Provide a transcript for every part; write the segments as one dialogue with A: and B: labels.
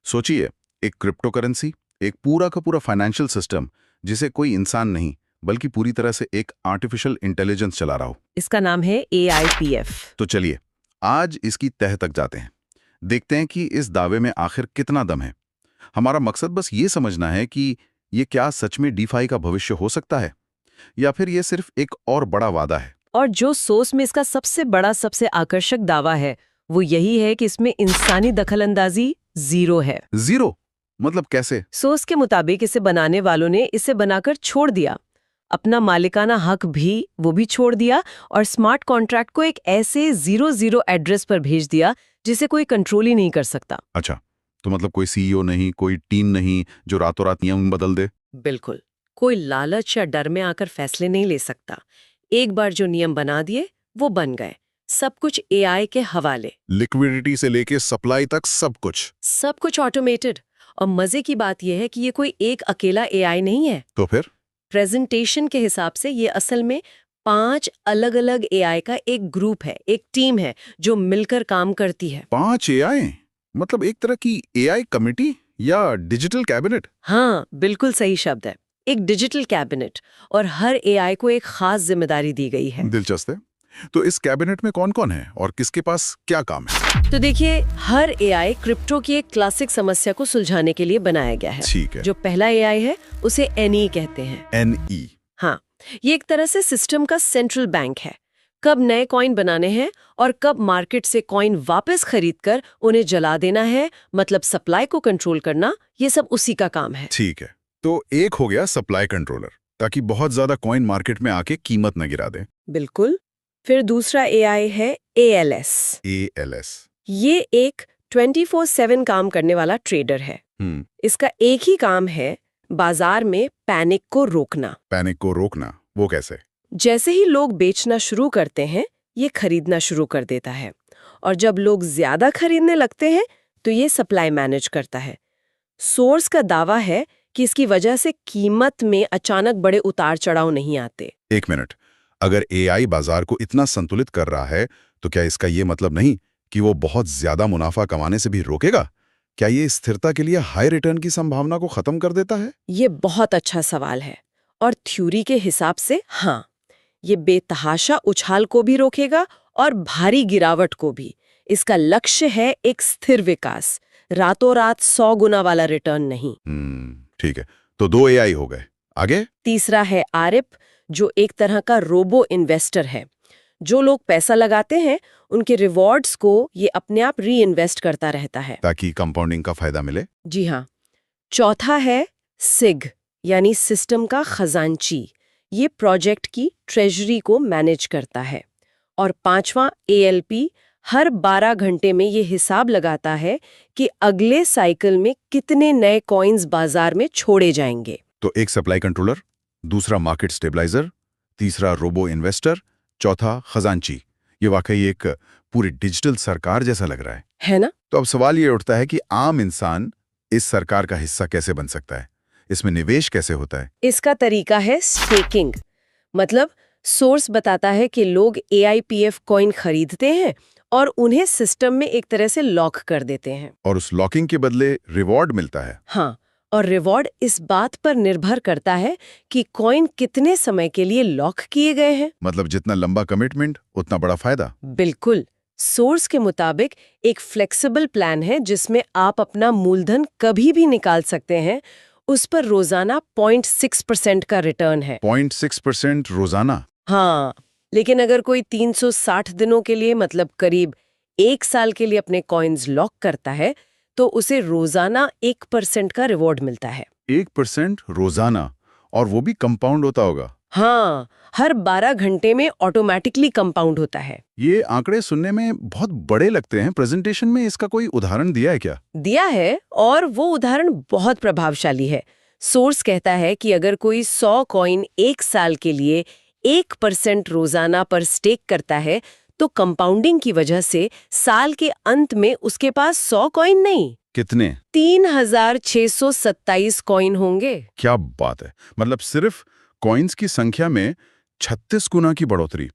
A: सोचिए, एक crypto currency, एक पूरा का पूरा फाइनेंशियल सिस्टम जिसे कोई इंसान नहीं बल्कि पूरी तरह से एक आर्टिफिशियल इंटेलिजेंस चला रहा हो।
B: इसका नाम है AIPF।
A: तो चलिए, आज इसकी तह तक जाते हैं, देखते हैं कि इस दावे में आखिर कितना दम है। हमारा मकसद बस ये समझना है कि ये क्या सच में डीफाई का भविष्य हो सकता है या फिर ये सिर्फ एक और बड़ा वादा है।
B: और जो सोर्स में इसका सबसे बड़ा, सबसे आकर्षक दावा है वो यही है कि इसमें इंसानी दखलंदाजी जीरो है।
A: जीरो मतलब कैसे?
B: सोर्स के मुताबिक इसे बनाने वालों ने इसे बनाकर छोड़ दिया, अपना मालिकाना हक भी वो भी छोड़ दिया, और स्मार्ट कॉन्ट्रैक्ट को एक ऐसे 00 एड्रेस पर भेज दिया जिसे कोई कंट्रोल ही नहीं कर सकता।
A: अच्छा, तो मतलब कोई सीईओ नहीं, कोई टीम नहीं जो रातों रात नियम बदल दे।
B: बिल्कुल, कोई लालच या डर में आकर फैसले नहीं ले सकता। एक बार जो नियम बना दिए वो बन गए, सब कुछ AI के हवाले,
A: लिक्विडिटी से लेके सप्लाई तक सब कुछ
B: ऑटोमेटेड। और मजे की बात यह है कि ये कोई एक अकेला AI नहीं है।
A: तो फिर
B: प्रेजेंटेशन के हिसाब से ये असल में 5 अलग अलग AI का एक ग्रुप है, एक टीम है जो मिलकर काम करती है।
A: 5 एआई, मतलब एक तरह की एआई कमिटी या डिजिटल कैबिनेट।
B: हाँ, बिल्कुल सही शब्द है, एक डिजिटल कैबिनेट, और हर AI को एक खास जिम्मेदारी दी गई है।
A: दिलचस्प है। तो इस कैबिनेट में कौन कौन है और किसके पास क्या काम है?
B: तो देखिए, हर AI क्रिप्टो की एक क्लासिक समस्या को सुलझाने के लिए बनाया गया है।
A: ठीक है।
B: जो पहला AI है उसे NE कहते हैं।
A: NE।
B: हाँ, ये एक तरह से सिस्टम का सेंट्रल बैंक है। कब नए कॉइन बनाने हैं और कब मार्केट से कॉइन वापस खरीदकर उन्हें जला देना है, मतलब सप्लाई को कंट्रोल करना, ये सब उसी का काम है।
A: ठीक है, तो एक हो गया सप्लाई कंट्रोलर, ताकि बहुत ज्यादा कॉइन मार्केट में आके कीमत न गिरा दे।
B: बिल्कुल। फिर दूसरा AI है ALS।
A: ALS।
B: ये एक 24/7 काम करने वाला ट्रेडर है। इसका एक ही काम है, बाजार में पैनिक को रोकना।
A: पैनिक को रोकना, वो कैसे?
B: जैसे ही लोग बेचना शुरू करते हैं, ये खरीदना शुरू कर देता है, और जब लोग ज्यादा खरीदने लगते हैं तो ये सप्लाई मैनेज करता है। सोर्स का दावा है कि इसकी वजह से कीमत में अचानक बड़े उतार चढ़ाव नहीं आते।
A: एक मिनट, अगर एआई बाजार को इतना संतुलित कर रहा है तो क्या इसका ये मतलब नहीं कि वो बहुत ज्यादा मुनाफा कमाने से भी रोकेगा? क्या ये स्थिरता के लिए हाई रिटर्न की संभावना को खत्म कर देता है?
B: ये बहुत अच्छा सवाल है, और थ्योरी के हिसाब से हाँ, ये बेतहाशा उछाल को भी रोकेगा और भारी गिरावट को भी। इसका लक्ष्य है एक स्थिर विकास, रातों रात 100 गुना वाला रिटर्न नहीं।
A: ठीक है, तो 2 एआई हो गए, आगे?
B: तीसरा है ARIP, जो एक तरह का रोबो इन्वेस्टर है। जो लोग पैसा लगाते हैं उनके रिवॉर्ड्स को ये अपने आप री इन्वेस्ट करता रहता है,
A: ताकि कंपाउंडिंग का फायदा मिले।
B: जी हाँ। चौथा है SIG, यानी सिस्टम का खजांची। ये प्रोजेक्ट की ट्रेजरी को मैनेज करता है। और पांचवा ALP, हर 12 घंटे में ये हिसाब लगाता है कि अगले साइकिल में कितने नए कॉइन्स बाजार में छोड़े जाएंगे।
A: तो एक सप्लाई कंट्रोलर, दूसरा मार्केट स्टेबलाइजर, तीसरा रोबो इन्वेस्टर, चौथा खजांची। ये वाकई एक पूरी डिजिटल सरकार जैसा लग रहा
B: है ना?
A: तो अब सवाल ये उठता है कि आम इंसान इस सरकार का हिस्सा कैसे बन सकता है? इसमें निवेश कैसे होता है?
B: इसका तरीका है स्टेकिंग। मतलब सोर्स बताता है कि लोग AIPF कॉइन खरीदते हैं और उन्हें सिस्टम में एक तरह से लॉक कर देते हैं।
A: और उस लॉकिंग के बदले रिवॉर्ड मिलता है।
B: हाँ, और रिवॉर्ड इस बात पर निर्भर करता है कि कॉइन कितने समय के लिए लॉक किए गए हैं।
A: मतलब जितना लंबा कमिटमेंट उतना बड़ा फायदा।
B: बिल्कुल। सोर्स के मुताबिक एक फ्लेक्सिबल प्लान है जिसमें आप अपना मूलधन कभी भी निकाल सकते हैं। उस पर रोजाना 0.6% का रिटर्न है।
A: 0.6% रोजाना?
B: हाँ, लेकिन अगर कोई 360 दिनों के लिए, मतलब करीब 1 साल के लिए अपने कॉइन्स लॉक करता है तो उसे रोजाना 1% का रिवॉर्ड मिलता है।
A: 1% रोजाना? और वो भी कंपाउंड होता होगा?
B: हाँ, हर 12 घंटे में ऑटोमेटिकली कंपाउंड होता है।
A: ये आंकड़े सुनने में बहुत बड़े लगते हैं। प्रेजेंटेशन में इसका कोई उदाहरण दिया है क्या?
B: दिया है, और वो उदाहरण बहुत प्रभावशाली है। सोर्स कहता है कि अगर कोई 100 कॉइन 1 साल के लिए 1% रोजाना पर स्टेक करता है तो कंपाउंडिंग की वजह से साल के अंत में उसके पास 100 कॉइन नहीं,
A: कितने?
B: 3627 कॉइन होंगे।
A: क्या बात है! मतलब सिर्फ कॉइन्स की संख्या में 36 गुना की बढ़ोतरी।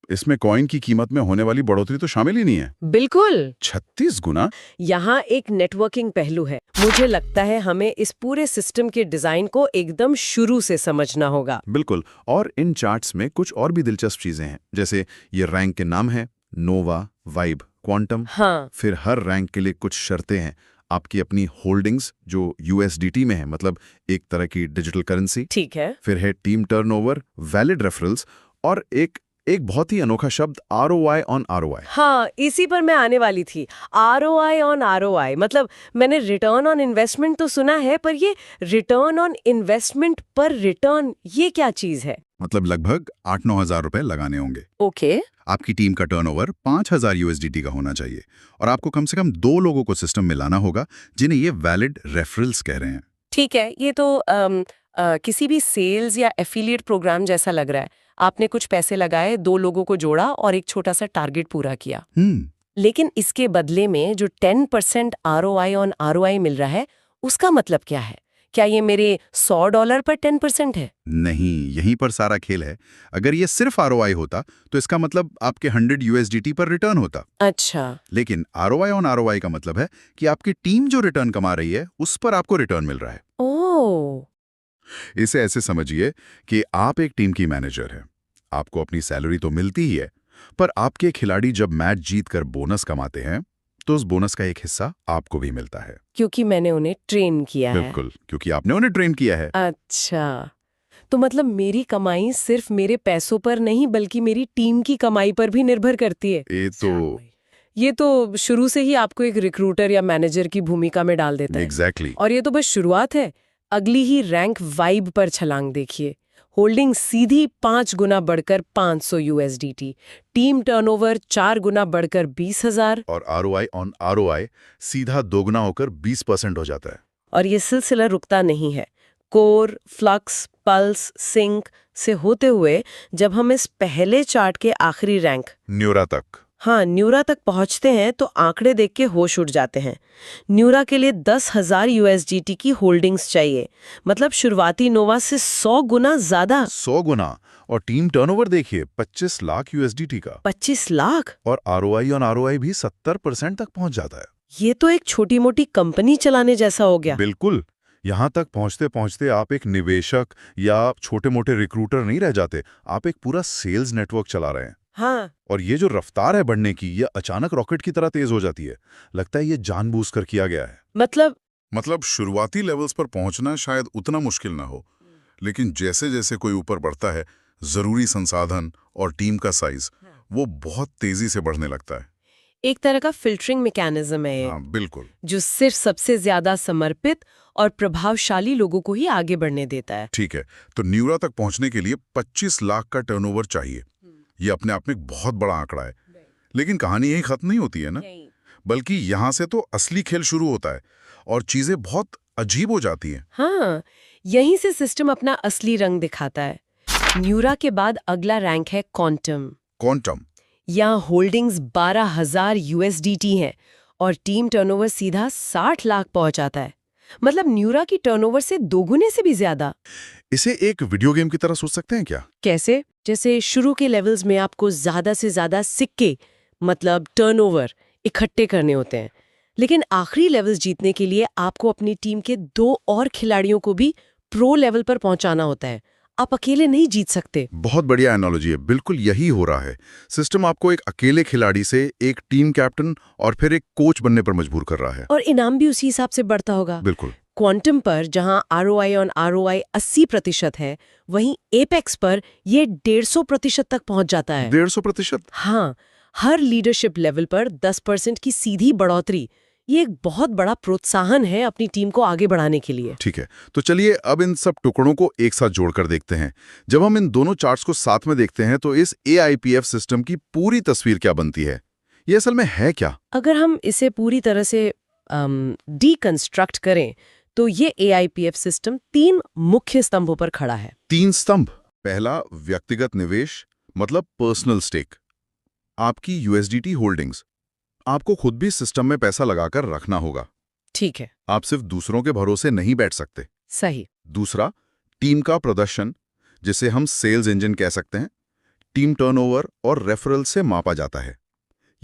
A: इसमें कॉइन की कीमत में होने वाली बढ़ोतरी तो शामिल ही नहीं है।
B: बिल्कुल।
A: 36 गुना?
B: यहाँ एक नेटवर्किंग पहलू है। मुझे लगता है हमें इस पूरे सिस्टम के डिजाइन को एकदम शुरू से समझना होगा।
A: बिल्कुल। और इन चार्ट्स में कुछ और भी दिलचस्प चीजें हैं, जैसे ये रैंक के नाम है, नोवा, वाइब, क्वांटम।
B: हाँ।
A: फिर हर रैंक के लिए कुछ शर्तें हैं, आपकी अपनी होल्डिंग्स जो USDT में है, मतलब एक तरह की डिजिटल करेंसी।
B: ठीक है।
A: फिर है टीम टर्नओवर, वैलिड रेफरल्स, और एक बहुत ही अनोखा शब्द ROI ऑन ROI।
B: हाँ, इसी पर मैं आने वाली थी। ROI ऑन ROI, मतलब मैंने रिटर्न ऑन इन्वेस्टमेंट तो सुना है, पर ये रिटर्न ऑन इन्वेस्टमेंट पर रिटर्न, ये क्या चीज है?
A: मतलब लगभग 8-9 हज़ार रुपए लगाने होंगे।
B: ओके।
A: आपकी टीम का टर्नओवर 5,000 USDT का होना चाहिए, और आपको कम से कम 2 लोगों को सिस्टम में लाना होगा जिन्हें ये वैलिड रेफरल्स कह रहे हैं।
B: ठीक है, ये तो किसी भी सेल्स या एफिलिएट प्रोग्राम जैसा लग रहा है। आपने कुछ पैसे लगाए, 2 लोगों को जोड़ा और एक छोटा सा टारगेट पूरा किया। लेकिन इसके बदले में जो 10% ROI ऑन ROI मिल रहा है, उसका मतलब क्या है? क्या ये मेरे $100 पर 10% है?
A: नहीं, यहीं पर सारा खेल है। अगर ये सिर्फ ROI होता तो इसका मतलब आपके 100 USDT पर रिटर्न होता।
B: अच्छा।
A: लेकिन ROI ऑन ROI का मतलब है कि आपकी टीम जो रिटर्न कमा रही है, उस पर आपको रिटर्न मिल रहा है।
B: ओह।
A: इसे ऐसे समझिए कि आप एक टीम की मैनेजर हैं। आपको अपनी सैलरी तो मिलती ही है, पर आपके खिलाड़ी जब मैच जीतकर बोनस कमाते हैं, तो उस बोनस का एक हिस्सा आपको भी मिलता है।
B: क्योंकि मैंने उन्हें ट्रेन किया है।
A: बिल्कुल, क्योंकि आपने उन्हें ट्रेन किया है।
B: अच्छा, तो मतलब मेरी कमाई सिर्फ मेरे पैसों पर नहीं, बल्कि मेरी टीम की कमाई पर भी निर्भर करती है। ये तो शुरू से ही आपको एक रिक्रूटर या मैनेजर की भूमिका में डाल देता है।
A: एग्जैक्टली।
B: और ये तो बस शुरुआत है। अगली ही रैंक वाइब पर छलांग देखिए। होल्डिंग सीधी 5 गुना बढ़कर 500 USDT, टीम टर्नओवर 4 गुना बढ़कर 20,000,
A: और ROI ऑन ROI सीधा दोगुना होकर 20% हो जाता है।
B: और ये सिलसिला रुकता नहीं है। कोर, फ्लक्स, पल्स, सिंक से होते हुए जब हम इस पहले चार्ट के आखिरी रैंक
A: न्यूरा तक,
B: हाँ, न्यूरा तक पहुंचते हैं तो आंकड़े देख के होश उड़ जाते हैं। न्यूरा के लिए 10,000 USDT की होल्डिंग्स चाहिए, मतलब शुरुआती नोवा से 100 गुना ज्यादा।
A: 100 गुना। और टीम टर्नओवर देखिए, 25 लाख USDT का।
B: 25 लाख?
A: और ROI ऑन ROI भी 70% तक पहुंच जाता है।
B: ये तो एक छोटी मोटी कंपनी चलाने जैसा हो गया।
A: बिल्कुल। यहां तक पहुंचते पहुंचते आप एक निवेशक या छोटे मोटे रिक्रूटर नहीं रह जाते, आप एक पूरा सेल्स नेटवर्क चला रहे हैं।
B: हाँ।
A: और ये जो रफ्तार है बढ़ने की, ये अचानक रॉकेट की तरह तेज हो जाती है। लगता है ये जानबूझकर किया गया है।
B: मतलब
A: शुरुआती लेवल्स पर पहुंचना शायद उतना मुश्किल ना हो, लेकिन जैसे जैसे कोई ऊपर बढ़ता है, जरूरी संसाधन और टीम का साइज वो बहुत तेजी से बढ़ने लगता है।
B: एक तरह का फिल्टरिंग मैकेनिज्म है ये।
A: हाँ, बिल्कुल।
B: जो सिर्फ सबसे ज्यादा समर्पित और प्रभावशाली लोगों को ही आगे बढ़ने देता है।
A: ठीक है, तो न्यूरा तक पहुंचने के लिए 25 लाख का टर्नओवर चाहिए। ये अपने आप में एक बहुत बड़ा आंकड़ा है। लेकिन कहानी यही खत्म नहीं होती है ना, बल्कि यहाँ से तो असली खेल शुरू होता है और चीजें बहुत अजीब हो जाती हैं।
B: हाँ, यहीं से सिस्टम अपना असली रंग दिखाता है। न्यूरा के बाद अगला रैंक है क्वांटम। यहाँ होल्डिंग्स 12,000 USDT हैं और टीम टर्नओवर सीधा 60 लाख पहुंच जाता है। मतलब न्यूरा की टर्नओवर से दोगुने से भी ज्यादा।
A: इसे एक वीडियो गेम की तरह सोच सकते हैं क्या?
B: कैसे? जैसे शुरू के लेवल्स में आपको ज्यादा से ज्यादा सिक्के, मतलब टर्नओवर, इकट्ठे करने होते हैं, लेकिन आखिरी लेवल्स जीतने के लिए आपको अपनी टीम के 2 और खिलाड़ियों को भी प्रो लेवल पर पहुंचाना होता है। आप अकेले नहीं जीत सकते।
A: बहुत बढ़िया एनालॉजी है, बिल्कुल यही हो रहा है। सिस्टम आपको एक अकेले खिलाड़ी से एक टीम कैप्टन और फिर एक कोच बनने पर मजबूर कर रहा है।
B: और इनाम भी उसी हिसाब से बढ़ता होगा।
A: बिल्कुल।
B: क्वांटम पर जहां ROI ऑन ROI 80% है, वहीं एपेक्स पर ये 150% तक पहुंच जाता है।
A: 150%?
B: हाँ, हर लीडरशिप लेवल पर 10% की सीधी बढ़ोतरी, ये एक बहुत बड़ा प्रोत्साहन है अपनी टीम को आगे बढ़ाने के लिए।
A: ठीक है, तो चलिए अब इन सब टुकड़ों को एक साथ जोड़कर देखते हैं। जब हम इन दोनों चार्ट्स को साथ में देखते हैं तो इस AIPF सिस्टम की पूरी तस्वीर क्या बनती है? ये असल में है क्या?
B: अगर हम इसे पूरी तरह से डीकंस्ट्रक्ट करें तो ये AIPF सिस्टम 3 मुख्य स्तंभों पर खड़ा है।
A: 3 स्तंभ। पहला, व्यक्तिगत निवेश, मतलब पर्सनल स्टेक। आपकी USDT होल्डिंग्स। आपको खुद भी सिस्टम में पैसा लगाकर रखना होगा।
B: ठीक है।
A: आप सिर्फ दूसरों के भरोसे नहीं बैठ सकते।
B: सही।
A: दूसरा, टीम का प्रदर्शन, जिसे हम सेल्स इंजन कह सकते हैं। टीम टर्नओवर और रेफरल से मापा जाता है।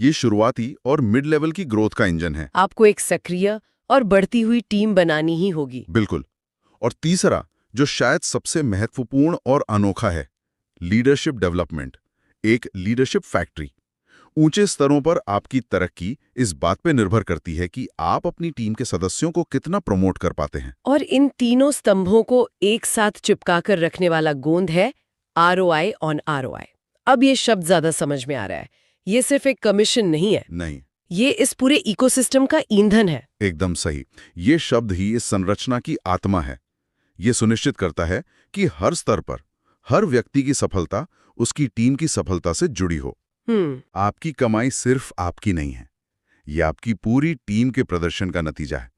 A: ये शुरुआती और मिड लेवल की ग्रोथ का इंजन है।
B: आपको एक सक्रिय और बढ़ती हुई टीम बनानी ही होगी।
A: बिल्कुल। और तीसरा, जो शायद सबसे महत्वपूर्ण और अनोखा है, लीडरशिप डेवलपमेंट, एक लीडरशिप फैक्ट्री। ऊंचे स्तरों पर आपकी तरक्की इस बात पे निर्भर करती है कि आप अपनी टीम के सदस्यों को कितना प्रमोट कर पाते हैं।
B: और इन तीनों स्तंभों को एक साथ चिपकाकर रखने वाला गोंद है ROI ऑन ROI। अब ये शब्द ज्यादा समझ में आ रहा है। ये सिर्फ एक कमीशन नहीं है,
A: नहीं,
B: ये इस पूरे इकोसिस्टम का ईंधन है।
A: एकदम सही। ये शब्द ही इस संरचना की आत्मा है। ये सुनिश्चित करता है कि हर स्तर पर हर व्यक्ति की सफलता उसकी टीम की सफलता से जुड़ी हो। आपकी कमाई सिर्फ आपकी नहीं है, ये आपकी पूरी टीम के प्रदर्शन का नतीजा है।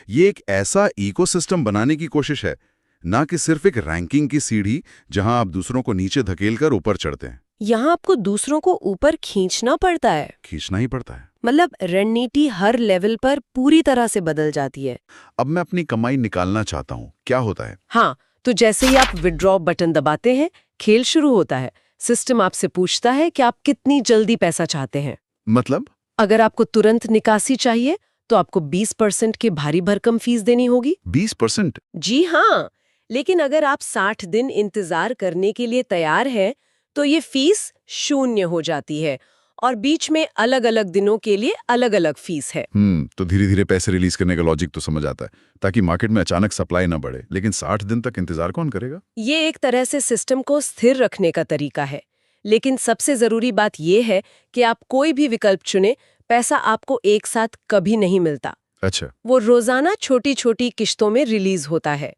A: ये एक ऐसा इकोसिस्टम बनाने की कोशिश है, ना कि सिर्फ एक रैंकिंग की सीढ़ी जहां आप दूसरों को नीचे धकेलकर ऊपर चढ़ते हैं।
B: यहाँ आपको दूसरों को ऊपर खींचना पड़ता है।
A: खींचना ही पड़ता है।
B: मतलब रणनीति हर लेवल पर पूरी तरह से बदल जाती है।
A: अब मैं अपनी कमाई निकालना चाहता हूं, क्या होता है?
B: हाँ, तो जैसे ही आप विड्रॉ बटन दबाते हैं, खेल शुरू होता है। सिस्टम आपसे पूछता है कि आप कितनी जल्दी पैसा चाहते हैं।
A: मतलब?
B: अगर आपको तुरंत निकासी चाहिए तो आपको 20% की भारी भरकम फीस देनी होगी।
A: 20%?
B: जी हाँ, लेकिन अगर आप 60 दिन इंतजार करने के लिए तैयार हैं तो ये फीस 0 हो जाती है और बीच में अलग अलग दिनों के लिए अलग अलग फीस है।
A: तो धीरे धीरे पैसे रिलीज करने का लॉजिक तो समझ आता है, ताकि मार्केट में अचानक सप्लाई ना बढ़े। लेकिन 60 दिन तक इंतजार कौन करेगा?
B: ये एक तरह से सिस्टम को स्थिर रखने का तरीका है। लेकिन सबसे जरूरी बात यह है कि आप कोई भी विकल्प चुने, पैसा आपको एक साथ कभी नहीं मिलता।
A: अच्छा।
B: वो रोजाना छोटी छोटी किश्तों में रिलीज होता है।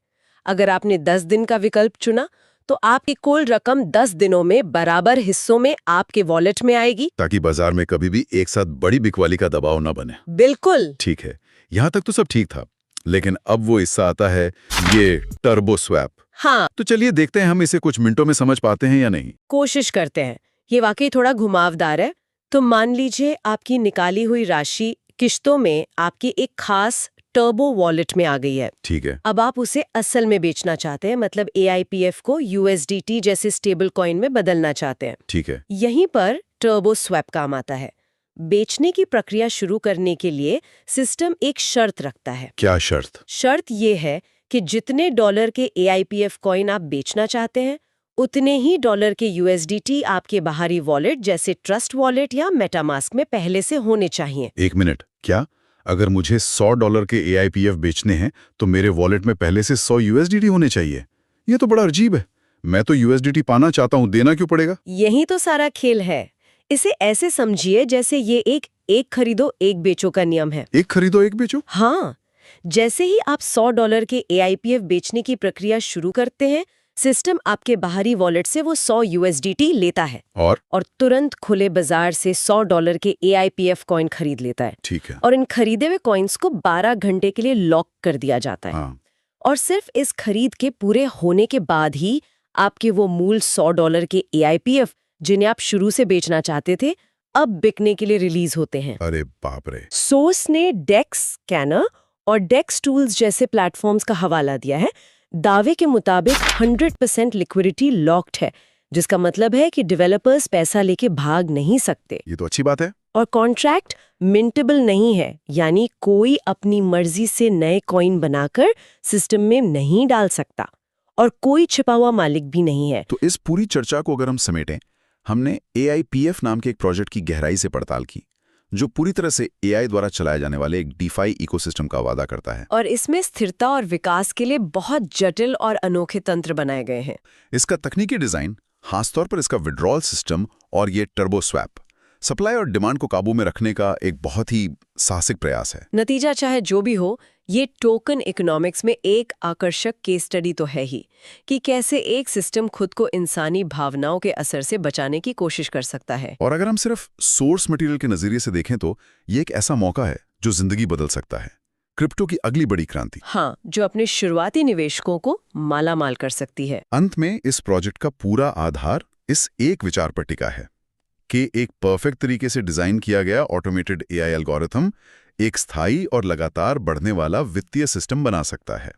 B: अगर आपने 10 दिन का विकल्प चुना तो आपकी कुल रकम 10 दिनों में बराबर हिस्सों में आपके वॉलेट में आएगी,
A: ताकि बाजार में कभी भी एक साथ बड़ी बिकवाली का दबाव ना बने।
B: बिल्कुल
A: ठीक है, यहाँ तक तो सब ठीक था, लेकिन अब वो हिस्सा आता है, ये टर्बो स्वैप।
B: हाँ,
A: तो चलिए देखते हैं हम इसे कुछ मिनटों में समझ पाते हैं या नहीं।
B: कोशिश करते हैं। ये वाकई थोड़ा घुमावदार है। तो मान लीजिए आपकी निकाली हुई राशि किश्तों में आपकी एक खास टर्बो वॉलेट में आ गई है।
A: ठीक है।
B: अब आप उसे असल में बेचना चाहते हैं, मतलब AIPF को USDT जैसे स्टेबल कॉइन में बदलना चाहते हैं।
A: ठीक है।
B: यहीं पर टर्बो स्वैप काम आता है। बेचने की प्रक्रिया शुरू करने के लिए सिस्टम एक शर्त रखता है।
A: क्या शर्त?
B: शर्त ये है कि जितने डॉलर के AIPF कॉइन आप बेचना चाहते हैं, उतने ही डॉलर के USDT आपके बाहरी वॉलेट जैसे ट्रस्ट वॉलेट या मेटामास्क में पहले से होने चाहिए।
A: एक मिनट, क्या अगर मुझे $100 के AIPF बेचने हैं तो मेरे वॉलेट में पहले से 100 USDT होने चाहिए? ये तो बड़ा अजीब है। मैं तो USDT पाना चाहता हूँ, देना क्यों पड़ेगा?
B: यही तो सारा खेल है। इसे ऐसे समझिए जैसे ये एक खरीदो एक बेचो का नियम है।
A: एक खरीदो एक बेचो?
B: हाँ, जैसे ही आप $100 के AIPF बेचने की प्रक्रिया शुरू करते हैं, सिस्टम आपके बाहरी वॉलेट से वो 100 USDT लेता है और तुरंत खुले बाजार से $100 के AIPF कॉइन खरीद लेता है।
A: ठीक है।
B: और इन खरीदे हुए कॉइन्स को 12 घंटे के लिए लॉक कर दिया जाता है।
A: हाँ।
B: और सिर्फ इस खरीद के पूरे होने के बाद ही आपके वो मूल $100 के AIPF, जिन्हें आप शुरू से बेचना चाहते थे, अब बिकने के लिए रिलीज होते हैं।
A: अरे बाप रे।
B: सोर्स ने डेक्स स्कैनर और डेक्स टूल्स जैसे प्लेटफॉर्म्स का हवाला दिया है। दावे के मुताबिक 100% लिक्विडिटी लॉक्ड है, जिसका मतलब है कि डेवलपर्स पैसा लेके भाग नहीं सकते।
A: ये तो अच्छी बात है।
B: और कॉन्ट्रैक्ट मिंटेबल नहीं है, यानी कोई अपनी मर्जी से नए कॉइन बनाकर सिस्टम में नहीं डाल सकता और कोई छिपा हुआ मालिक भी नहीं है।
A: तो इस पूरी चर्चा को अगर हम समेटें, हमने AIPF नाम के एक प्रोजेक्ट की गहराई से पड़ताल की, जो पूरी तरह से AI द्वारा चलाए जाने वाले एक DeFi इकोसिस्टम का वादा करता है।
B: और इसमें स्थिरता और विकास के लिए बहुत जटिल और अनोखे तंत्र बनाए गए हैं।
A: इसका तकनीकी डिजाइन, खासतौर पर इसका विड्रॉल सिस्टम और ये टर्बो स्वैप, सप्लाई और डिमांड को काबू में रखने का एक बहुत ही साहसिक प्रयास है।
B: नतीजा चाहे जो भी हो, ये टोकन इकोनॉमिक्स में एक आकर्षक केस स्टडी तो है ही कि कैसे एक सिस्टम खुद को इंसानी भावनाओं के असर से बचाने की कोशिश कर सकता है।
A: और अगर हम सिर्फ सोर्स मटेरियल के नजरिए से देखें तो ये एक ऐसा मौका है जो जिंदगी बदल सकता है। क्रिप्टो की अगली बड़ी क्रांति।
B: हाँ, जो अपने शुरुआती निवेशकों को मालामाल कर सकती है।
A: अंत में इस प्रोजेक्ट का पूरा आधार इस एक विचार पर टिका है कि एक परफेक्ट तरीके से डिजाइन किया गया ऑटोमेटेड AI एल्गोरिथम एक स्थायी और लगातार बढ़ने वाला वित्तीय सिस्टम बना सकता है।